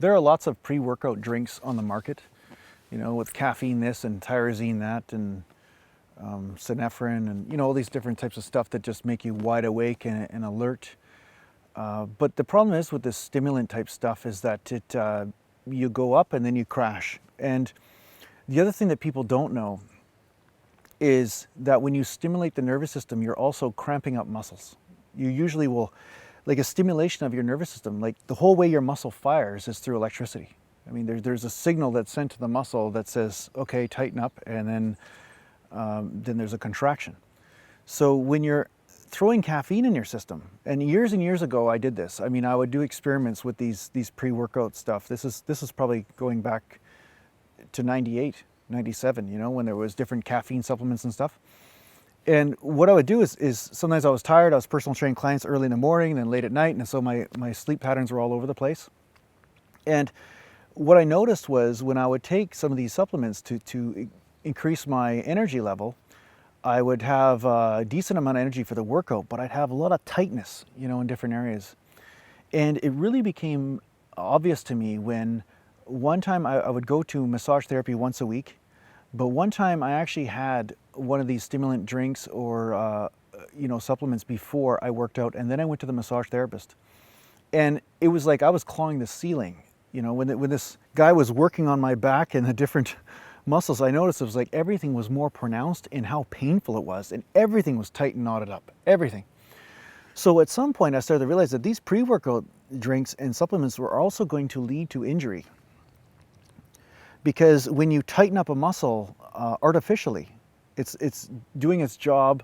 There are lots of pre-workout drinks on the market, you know, with caffeine this and tyrosine that and synephrine and, you know, all these different types of stuff that just make you wide awake and alert. But the problem is with this stimulant type stuff is that you go up and then you crash. And the other thing that people don't know is that when you stimulate the nervous system, you're also cramping up muscles. You usually will, like a stimulation of your nervous system, like the whole way your muscle fires is through electricity. I mean, there's a signal that's sent to the muscle that says, okay, tighten up, and then there's a contraction. So when you're throwing caffeine in your system, and years ago I did this. I mean, I would do experiments with these pre-workout stuff. This is probably going back to 98, 97, you know, when there was different caffeine supplements and stuff. And what I would do is sometimes I was tired. I was personal training clients early in the morning and then late at night, and so my sleep patterns were all over the place. And what I noticed was when I would take some of these supplements to increase my energy level, I would have a decent amount of energy for the workout, but I'd have a lot of tightness, you know, in different areas. And it really became obvious to me when one time I would go to massage therapy once a week, but one time I actually had one of these stimulant drinks or you know, supplements before I worked out, and then I went to the massage therapist. And it was like I was clawing the ceiling. You know, when this guy was working on my back and the different muscles, I noticed it was like everything was more pronounced in how painful it was, and everything was tight and knotted up, everything. So at some point I started to realize that these pre-workout drinks and supplements were also going to lead to injury. Because when you tighten up a muscle artificially, it's doing its job,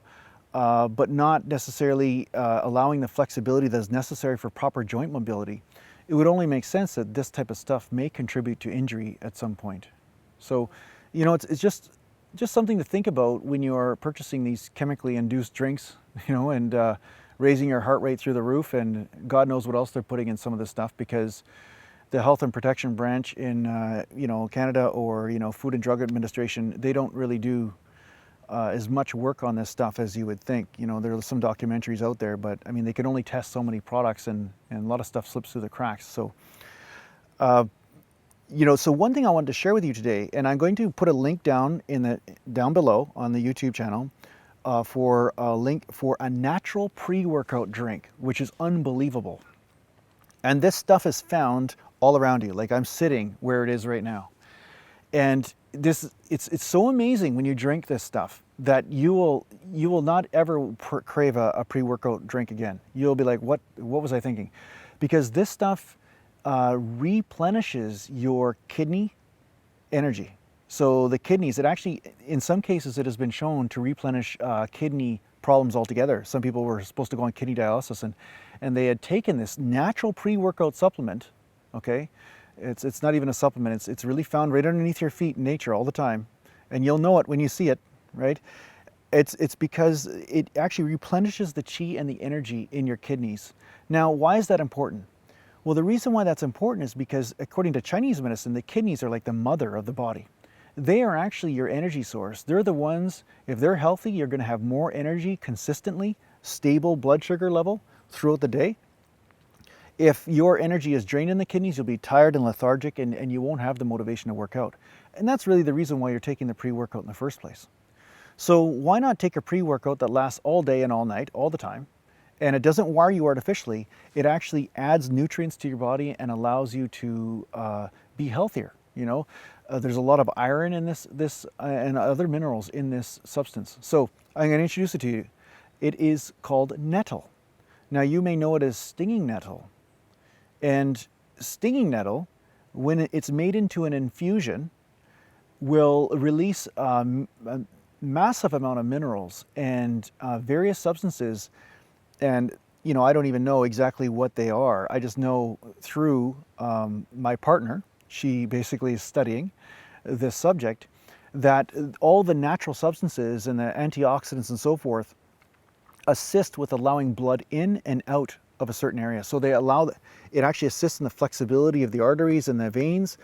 but not necessarily allowing the flexibility that is necessary for proper joint mobility. It would only make sense that this type of stuff may contribute to injury at some point. So, you know, it's just something to think about when you are purchasing these chemically induced drinks, you know, and raising your heart rate through the roof, and God knows what else they're putting in some of this stuff, because the Health and Protection Branch in you know, Canada, or, you know, Food and Drug Administration, they don't really do as much work on this stuff as you would think. You know, there are some documentaries out there, but I mean, they can only test so many products, and a lot of stuff slips through the cracks. So, you know, so one thing I wanted to share with you today, and I'm going to put a link down below on the YouTube channel for a link for a natural pre-workout drink, which is unbelievable. And this stuff is found all around you. Like, I'm sitting where it is right now. And it's so amazing when you drink this stuff that you will not ever crave a pre-workout drink again. You'll be like, what was I thinking? Because this stuff replenishes your kidney energy. So the kidneys, it actually, in some cases, it has been shown to replenish kidney problems altogether. Some people were supposed to go on kidney dialysis, and they had taken this natural pre-workout supplement. Okay, it's not even a supplement. It's really found right underneath your feet in nature all the time, and you'll know it when you see it, right? It's because it actually replenishes the chi and the energy in your kidneys. Now, why is that important? Well, the reason why that's important is because, according to Chinese medicine, the kidneys are like the mother of the body. They are actually your energy source. They're the ones, if they're healthy, you're going to have more energy consistently, stable blood sugar level throughout the day. If your energy is drained in the kidneys, you'll be tired and lethargic, and you won't have the motivation to work out. And that's really the reason why you're taking the pre-workout in the first place. So why not take a pre-workout that lasts all day and all night, all the time, and it doesn't wire you artificially. It actually adds nutrients to your body and allows you to be healthier. You know, there's a lot of iron in this and other minerals in this substance. So I'm going to introduce it to you. It is called NETTLE. Now, you may know it as stinging nettle. And stinging nettle, when it's made into an infusion, will release a massive amount of minerals and various substances. And, you know, I don't even know exactly what they are. I just know through my partner, she basically is studying this subject, that all the natural substances and the antioxidants and so forth assist with allowing blood in and out of a certain area. So they allow, it actually assists in the flexibility of the arteries and the veins,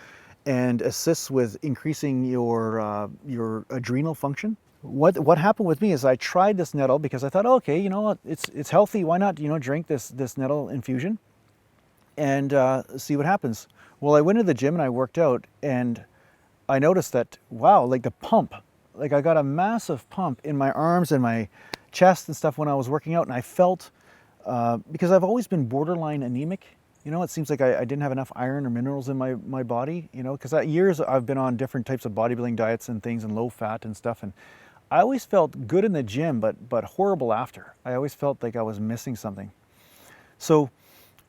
and assists with increasing your adrenal function. What happened with me is I tried this nettle because I thought, oh, okay, you know what, it's healthy. Why not, you know, drink this nettle infusion and see what happens. Well, I went to the gym and I worked out, and I noticed that, wow, like the pump, like I got a massive pump in my arms and my chest and stuff when I was working out. And I felt, because I've always been borderline anemic, you know, it seems like I didn't have enough iron or minerals in my body, you know, because years I've been on different types of bodybuilding diets and things and low fat and stuff. And I always felt good in the gym, but horrible after. I always felt like I was missing something. So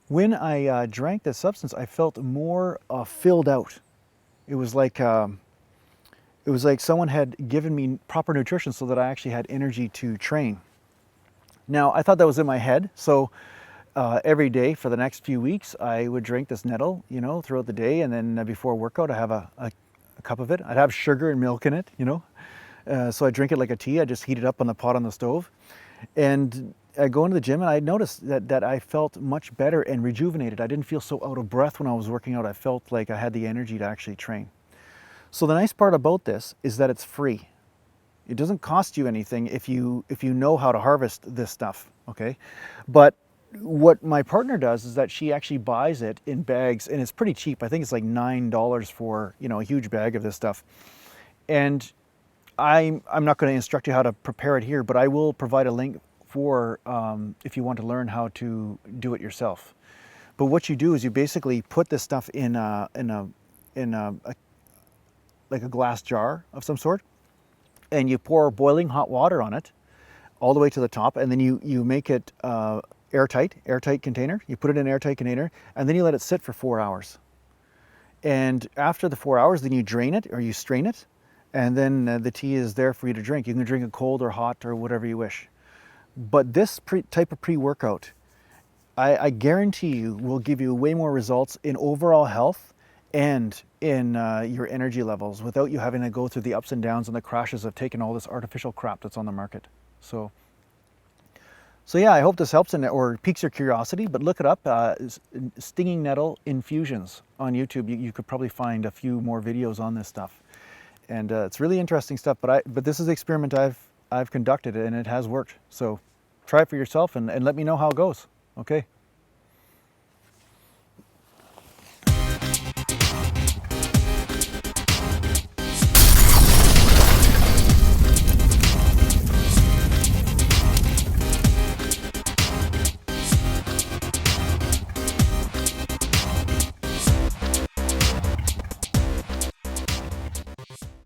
when I drank this substance, I felt more filled out. It was like someone had given me proper nutrition so that I actually had energy to train. Now, I thought that was in my head, so every day for the next few weeks, I would drink this NETTLE, you know, throughout the day, and then before workout, I have a cup of it. I'd have sugar and milk in it, you know, so I drink it like a tea. I just heat it up on the pot on the stove, and I go into the gym, and I noticed that I felt much better and rejuvenated. I didn't feel so out of breath when I was working out. I felt like I had the energy to actually train. So the nice part about this is that it's free. It doesn't cost you anything if you know how to harvest this stuff, okay? But what my partner does is that she actually buys it in bags, and it's pretty cheap. I think it's like $9 for, you know, a huge bag of this stuff. And I'm not going to instruct you how to prepare it here, but I will provide a link for if you want to learn how to do it yourself. But what you do is you basically put this stuff in like a glass jar of some sort, and you pour boiling hot water on it all the way to the top, and then you make it airtight container. You put it in an airtight container, and then you let it sit for 4 hours. And after the 4 hours, then you drain it or you strain it, and then the tea is there for you to drink. You can drink it cold or hot or whatever you wish. But this type of pre-workout, I guarantee you, will give you way more results in overall health and in your energy levels without you having to go through the ups and downs and the crashes of taking all this artificial crap that's on the market. So yeah, I hope this helps or piques your curiosity, but look it up, stinging nettle infusions on YouTube. You could probably find a few more videos on this stuff. And it's really interesting stuff, but this is the experiment I've conducted, and it has worked. So try it for yourself and let me know how it goes, okay?